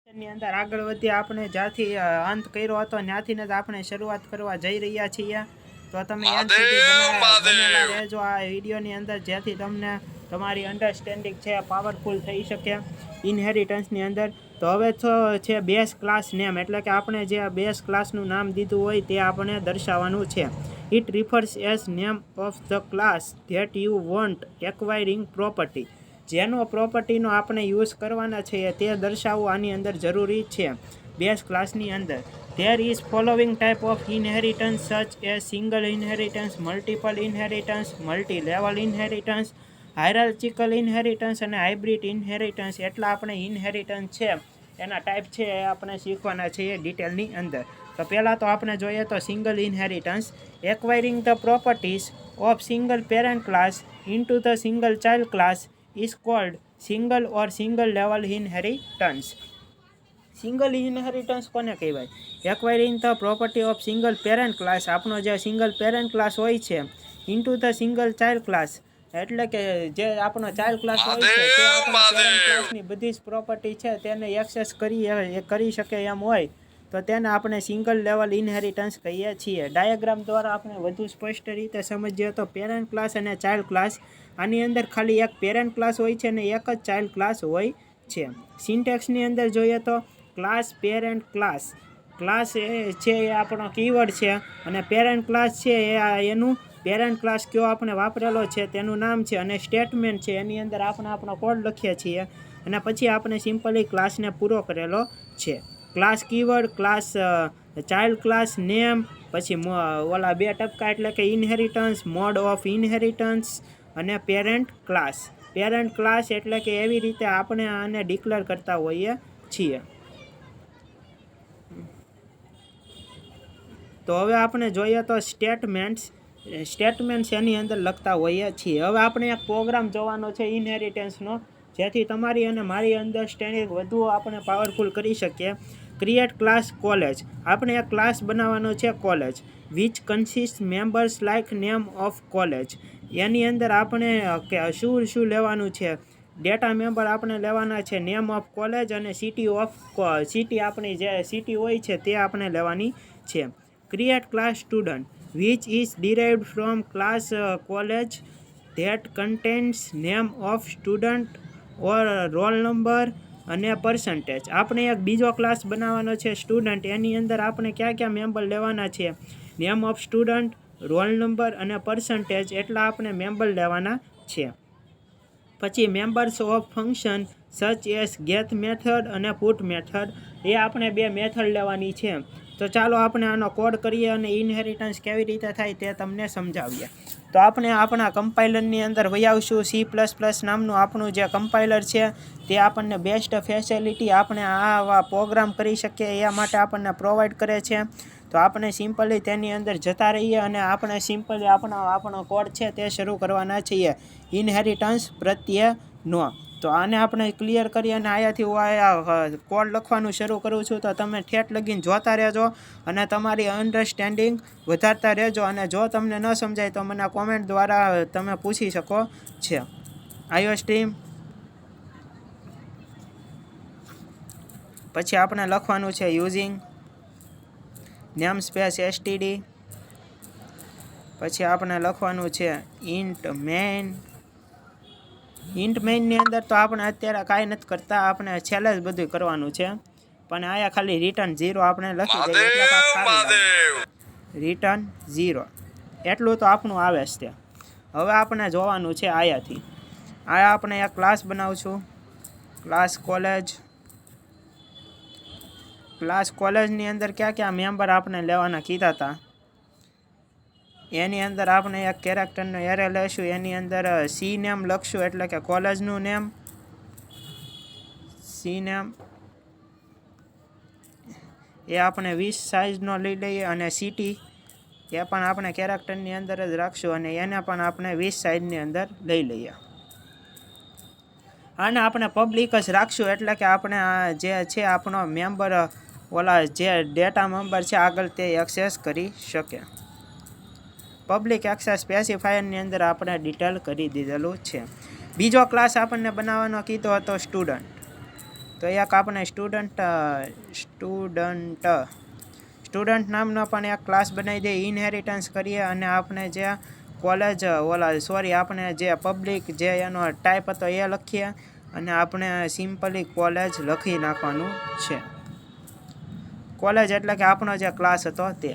ની અંદર આગળ વધી આપણે જ્યાંથી અંત કર્યો હતો ત્યાંથી જ આપણે શરૂઆત કરવા જઈ રહ્યા છીએ। તો તમે અંત સુધી બનેલા રહેજો આ વિડીયોની અંદર, જેથી તમને તમારી અન્ડરસ્ટેન્ડિંગ છે પાવરફુલ થઈ શકે ઇનહેરિટન્સની અંદર। તો હવે તો છે બેઝ ક્લાસ નેમ, એટલે કે આપણે જે બેઝ ક્લાસનું નામ દીધું હોય તે આપણે દર્શાવવાનું છે। It refers as name of the class that you want acquiring property, જેનો પ્રોપર્ટીનો આપણે યુઝ કરવાના છે તે દર્શાવવું આની અંદર જરૂરી છે બેઝ ક્લાસની અંદર। There is following type of inheritance such as single inheritance, multiple inheritance, multi level inheritance, hierarchical inheritance અને હાઇબ્રિડ ઇનહેરિટન્સ। એટલા આપણે ઇનહેરિટન્સ છે એના ટાઈપ છે એ આપણે શીખવાના છીએ ડિટેલની અંદર। તો પહેલાં તો આપણે જોઈએ તો single inheritance, acquiring the properties of single parent class into the single child class is called single or single level inheritance। Single inheritance કોને કહેવાય? Acquiring the property of single parent class, આપણો જે સિંગલ પેરેન્ટ ક્લાસ હોય છે, into the single child class, એટલે કે જે આપણો ચાઇલ્ડ ક્લાસ હોય છે તે આપણા પેરેન્ટ ક્લાસની બધી જ પ્રોપર્ટી છે તેને એક્સેસ કરી શકે એમ હોય તો તેને આપણે સિંગલ લેવલ ઇનહેરિટન્સ કહીએ છીએ। ડાયાગ્રામ દ્વારા આપણે વધુ સ્પષ્ટ રીતે સમજીએ તો પેરેન્ટ ક્લાસ અને ચાઇલ્ડ ક્લાસ, આની અંદર ખાલી એક પેરેન્ટ ક્લાસ હોય છે અને એક જ ચાઇલ્ડ ક્લાસ હોય છે। સિન્ટેક્સની અંદર જોઈએ તો ક્લાસ, પેરેન્ટ, ક્લાસ, ક્લાસ એ છે એ આપણો કીવર્ડ છે અને પેરેન્ટ ક્લાસ છે એ એનું પેરેન્ટ ક્લાસ કયો આપણે વાપરેલો છે તેનું નામ છે, અને સ્ટેટમેન્ટ છે એની અંદર આપણે આપણો કોડ લખીએ છીએ અને પછી આપણે સિમ્પલી ક્લાસને પૂરો કરેલો છે। Class keyword, class child class name, પછી ઓલા બે ટપકા એટલે કે ઇનહેરિટન્સ, મોડ ઓફ ઇનહેરિટન્સ અને પેરેન્ટ ક્લાસ। પેરેન્ટ ક્લાસ એટલે કે એવી રીતે આપણે આને ડિક્લેર કરતા હોઈએ છીએ। તો હવે આપણે જોઈએ તો સ્ટેટમેન્ટ્સ એની અંદર લખતા હોઈએ છીએ। હવે આપણે એક પ્રોગ્રામ જોવાનો છે ઇનહેરિટન્સનો, જેથી તમારી અને મારી અન્ડરસ્ટેન્ડિંગ વધુ આપણે પાવરફુલ કરી શકીએ। ક્રિએટ ક્લાસ કોલેજ, આપણે એક ક્લાસ બનાવવાનો છે college, which consist members like name of college. એની અંદર આપણે શું લેવાનું છે? ડેટા મેમ્બર આપણે લેવાના છે નેમ ઓફ કોલેજ અને સિટી આપણી જે સિટી હોય છે તે આપણે લેવાની છે। Create class student, which is derived from class college that contains name of student or role number અને પર્સન્ટેજ। આપણે એક બીજો ક્લાસ બનાવવાનો છે સ્ટુડન્ટ, એની અંદર આપણે કયા મેમ્બર લેવાના છે? Name of student, roll number અને પર્સન્ટેજ, એટલા આપણે મેમ્બર લેવાના છે। પછી members of function such as get method અને પુટ મેથડ, એ આપણે બે મેથડ લેવાની છે। તો ચાલો આપણે આનો કોડ કરીએ અને ઇનહેરિટન્સ કેવી રીતે થાય તે તમને સમજાવીએ। તો આપણે આપણા કમ્પાઇલરની અંદર વહી આવશું। C++ નામનું આપણું જે કમ્પાઇલર છે તે આપણને બેસ્ટ ફેસિલિટી આપણે આ પ્રોગ્રામ કરી શકીએ એ માટે આપણને પ્રોવાઈડ કરે છે। તો આપણે સિમ્પલી તેની અંદર જતા રહીએ અને આપણે સિમ્પલી આપણો કોડ છે તે શરૂ કરવાના છીએ ઇનહેરિટન્સ પ્રત્યેનો। તો આને આપણે ક્લિયર કરી અને અહીંયાથી હું કોડ લખવાનું શરૂ કરું છું, તો તમે ઠેઠ લગીને જોતા રહેજો અને તમારી અન્ડરસ્ટેન્ડિંગ વધારતા રહેજો, અને જો તમને ન સમજાય તો મને કોમેન્ટ દ્વારા તમે પૂછી શકો છો। આઈઓ સ્ટ્રીમ, પછી આપણે લખવાનું છે યુઝિંગ નેમ સ્પેસ std, પછી આપણે લખવાનું છે ઇન્ટ મેઇન। ઇન્ટ મેઇનની અંદર તો આપણે અત્યારે કાંઈ નથી કરતા, આપણે છેલ્લે જ બધું કરવાનું છે, પણ આયા ખાલી રિટર્ન 0 આપણે લખી દઈએ એટલે રિટર્ન 0 એટલું તો આપણું આવે છે। હવે આપણે જોવાનું છે આયાથી આપણે એક ક્લાસ બનાવશું, ક્લાસ કોલેજ। ક્લાસ કોલેજની અંદર કયા મેમ્બર આપણે લેવાના કીધા હતા એની અંદર આપણે એક કેરેક્ટરનો એરે લઈશું, એની અંદર સી નેમ લખશું એટલે કે કોલેજનું નેમ, સી નેમ એ આપણે 20 સાઇઝનો લઈ લઈએ, અને સિટી એ પણ આપણે કેરેક્ટરની અંદર જ રાખશું અને એને પણ આપણે 20 સાઇઝની અંદર લઈ લઈએ। આને આપણે પબ્લિક જ રાખશું એટલે કે આપણે જે છે આપણો મેમ્બર ઓલા જે ડેટા મેમ્બર છે આગળ તે એક્સેસ કરી શકે। પબ્લિક એક્સેસ સ્પેસિફાયરની અંદર આપણે ડિટેલ કરી દીધેલું છે। બીજો ક્લાસ આપણને બનાવવાનો કીધો હતો સ્ટુડન્ટ, તો એક આપણે સ્ટુડન્ટ નામનો પણ એક ક્લાસ બનાવી દઈએ, ઇનહેરિટન્સ કરીએ અને આપણે જે કોલેજ આપણે જે પબ્લિક જે એનો ટાઈપ હતો એ લખીએ અને આપણે સિમ્પલી કોલેજ લખી નાખવાનું છે. કોલેજ એટલે કે આપણો જે ક્લાસ હતો તે.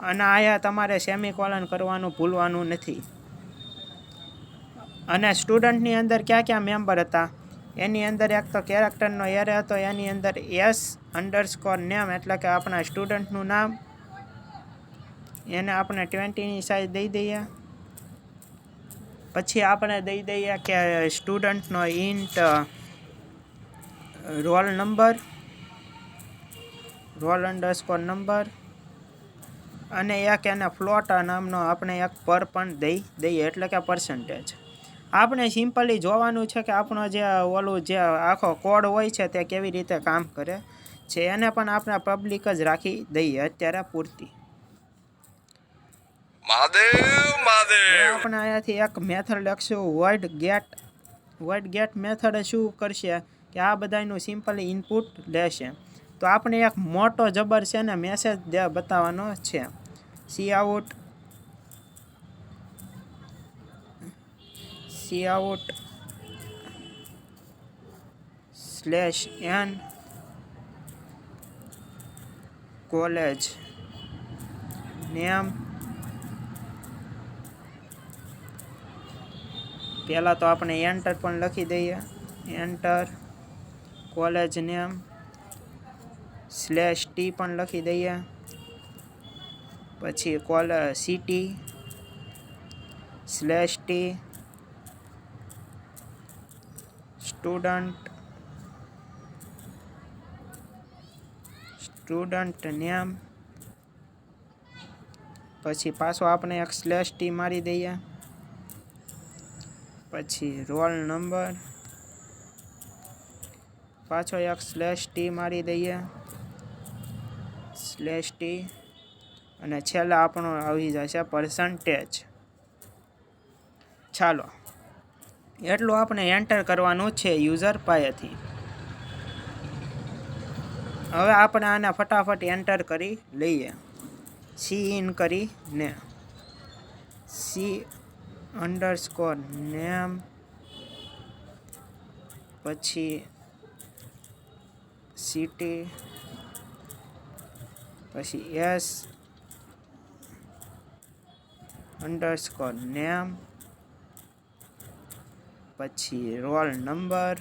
અને આયા તમારે સેમિકોલન કરવાનું ભૂલવાનું નથી. અને સ્ટુડન્ટની અંદર ક્યાં ક્યાં મેમ્બર હતા એની અંદર એક તો કેરેક્ટરનો એરે હતો, એની અંદર S_name એટલે કે આપણા સ્ટુડન્ટનું નામ, એને આપણે 20ની સાઈઝ દઈ દઈએ. પછી આપણે દઈ દઈએ કે સ્ટુડન્ટનો ઇન્ટ રોલ નંબર roll_number અને એક એને ફ્લોટ નામનો આપણે એક પર પણ દઈ દઈએ એટલે કે પર્સન્ટેજ. આપણે સિમ્પલી જોવાનું છે કે આપણો જે જે આખો કોડ હોય છે તે કેવી રીતે કામ કરે છે. એને પણ આપણે પબ્લિક જ રાખી દઈએ અત્યારે પૂરતી. આપણે અહીંયાથી એક મેથડ લખશું void get મેથડ શું કરશે કે આ બધાનું સિમ્પલી ઇનપુટ લેશે. તો આપણે એક મોટો જબર છે ને મેસેજ બતાવવાનો છે. cout /n college name. પહેલાં તો આપણે એન્ટર પણ લખી દઈએ, એન્ટર કોલેજ નેમ /t પણ લખી દઈએ. પછી સિટી /t સ્ટુડન્ટ નેમ. પછી પાછો આપણે એક /t મારી દઈએ. પછી રોલ નંબર, પાછો એક /t મારી દઈએ, /t અને છેલ્લે આપણો આવી જશે પર્સન્ટેજ. ચાલો, એટલું આપણે એન્ટર કરવાનું છે યુઝર પાસેથી. હવે આપણે આને ફટાફટ એન્ટર કરી લઈએ. in કરીને C_name પછી city પછી S_name પછી રોલ નંબર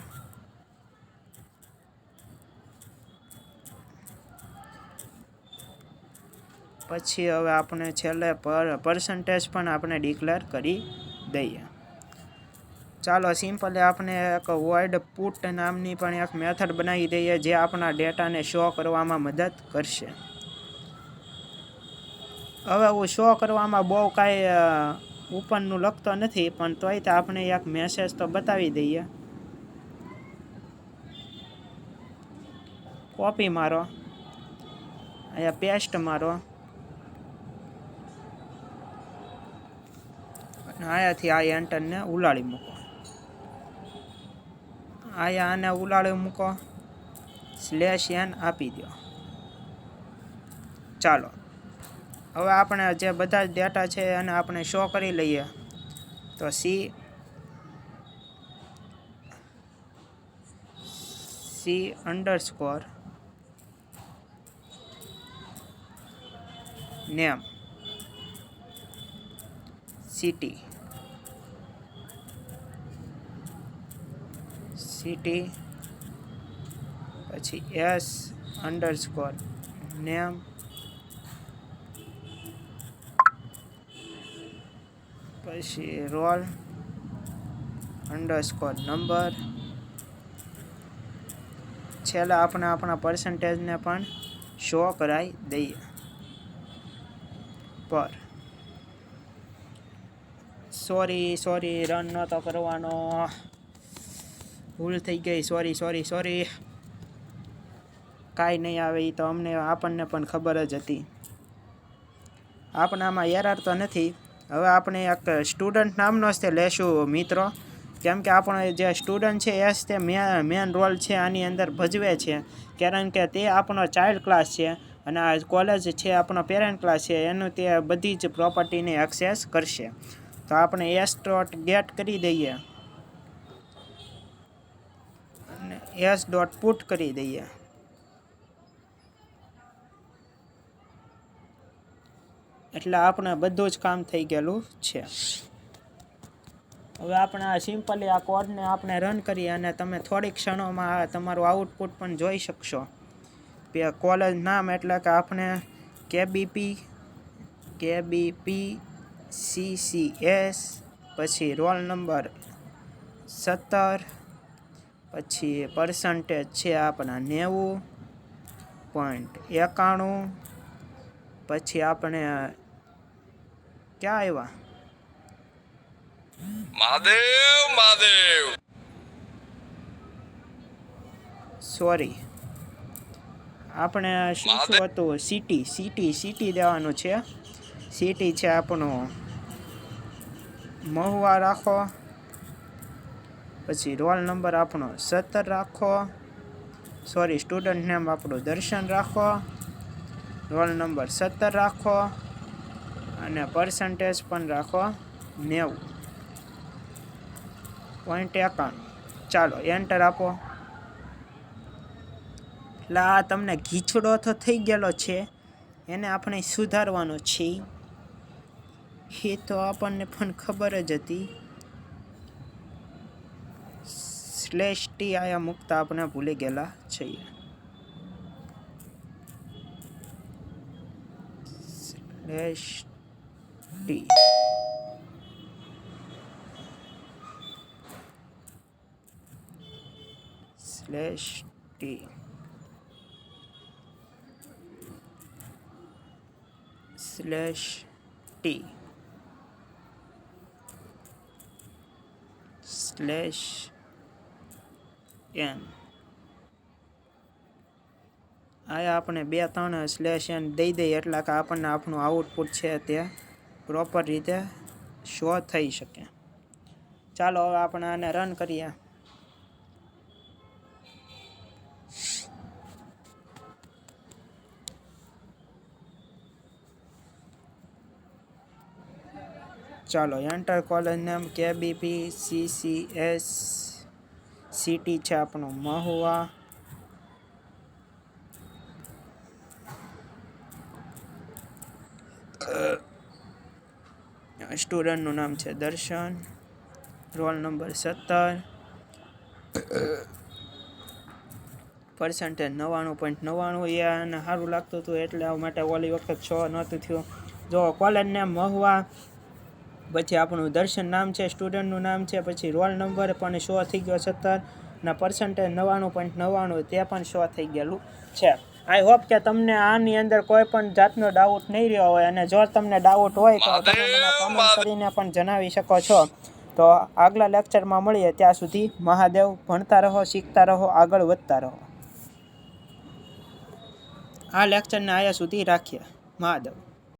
પછી હવે આપણે છેલ્લે પર્સન્ટેજ પણ આપણે ડિક્લેર કરી દઈએ. ચાલો, સિમ્પલી આપણે એક void put નામની પણ એક મેથડ બનાવી દઈએ જે આપણા ડેટાને શો કરવામાં મદદ કરશે. હવે હું શો કરવામાં બહુ કાંઈ ઉપરનું લખતો નથી, પણ તોય તો આપણે એક મેસેજ તો બતાવી દઈએ. કોપી મારો, અહીંયા પેસ્ટ મારો, અહીંયાથી આ એન્ટરને ઉલાળી મૂકો. અહીંયા આને ઉલાળી મૂકો, /n આપી દો. ચાલો, હવે આપણે જે બધા જ ડેટા છે એને આપણે શો કરી લઈએ. તો C_name city પછી S_name પછી roll number. છેલ્લે આપણે આપણા પર્સન્ટેજને પણ શો કરાવી દઈએ પર. સોરી રન નહોતો કરવાનો, ભૂલ થઈ ગઈ. સોરી. કાંઈ નહીં આવે, એ તો આપણને પણ ખબર જ હતી. આપણે આમાં એરર તો નથી. હવે આપણે એક સ્ટુડન્ટ નામનો જ તે લેશું મિત્રો. કેમ કે આપણો જે સ્ટુડન્ટ છે એ જ તે મેન રોલ છે આની અંદર ભજવે છે, કારણ કે તે આપણો ચાઇલ્ડ ક્લાસ છે અને આ કોલેજ છે આપણો પેરેન્ટ ક્લાસ છે, એનું તે બધી જ પ્રોપર્ટીને એક્સેસ કરશે. તો આપણે એસ ડોટ ગેટ કરી દઈએ અને એસ ડોટ પુટ કરી દઈએ. એટલે આપણે બધું જ કામ થઈ ગયેલું છે. હવે આપણે આ સિમ્પલી આ કોડને આપણે રન કરીએ અને તમે થોડીક ક્ષણોમાં તમારું આઉટપુટ પણ જોઈ શકશો. કોલેજ નામ એટલે કે આપણે KBPCCS, પછી રોલ નંબર 17, પછી પર્સન્ટેજ છે આપણા 90.91, પછી આપણે ક્યાં આવ્યા મહાદેવ સોરી, આપણે શું હતું સિટી દેવાનું છે. સિટી છે આપણું મહુવા રાખો, પછી રોલ નંબર આપણો 17 રાખો, સોરી સ્ટુડન્ટ નેમ આપણું દર્શન રાખો, રોલ નંબર 17 રાખો અને પર્સન્ટેજ પણ રાખો 90.91. ચાલો એન્ટર આપો. એટલે આ તમને ગીચડો તો થઈ ગયેલો છે, એને આપણે સુધારવાનો છે, એ તો આપણને પણ ખબર જ હતી. /t આયા મુકતા આપણે ભૂલી ગયેલા છીએ. /t /n આયા આપણે 2-3 /n દઈ દઈએ એટલે કે આપણને આપણું આઉટપુટ છે તે પ્રોપર રીતે શો થઈ શકે. ચાલો હવે આપણે આને રન કરીએ. ચાલો એન્ટર કોલેજ નામ KBPCCS, સિટી છે આપણું મહુવા, સ્ટુડન્ટનું નામ છે દર્શન, રોલ નંબર 17, પર્સન્ટેજ 99.99. એ આને સારું લાગતું હતું એટલે માટે ઓલી વખત શો નહોતું થયું. જો કોલેજ નેમ મહુવા, પછી આપણું દર્શન નામ છે, સ્ટુડન્ટનું નામ છે, પછી રોલ નંબર પણ શો થઈ ગયો 17 અને પર્સન્ટેજ 99.99 તે પણ શો થઈ ગયેલું છે. આઈ હોપ કે તમને આની અંદર કોઈ પણ જાતનો ડાઉટ નહીં રહ્યો હોય, અને જો તમને ડાઉટ હોય તો તમે મને કમેન્ટ કરીને પણ જણાવી શકો છો. તો આગલા લેક્ચરમાં મળીએ, ત્યાં સુધી મહાદેવ. ભણતા રહો, શીખતા રહો, આગળ વધતા રહો. આ લેક્ચરને આયા સુધી રાખીએ. મહાદેવ.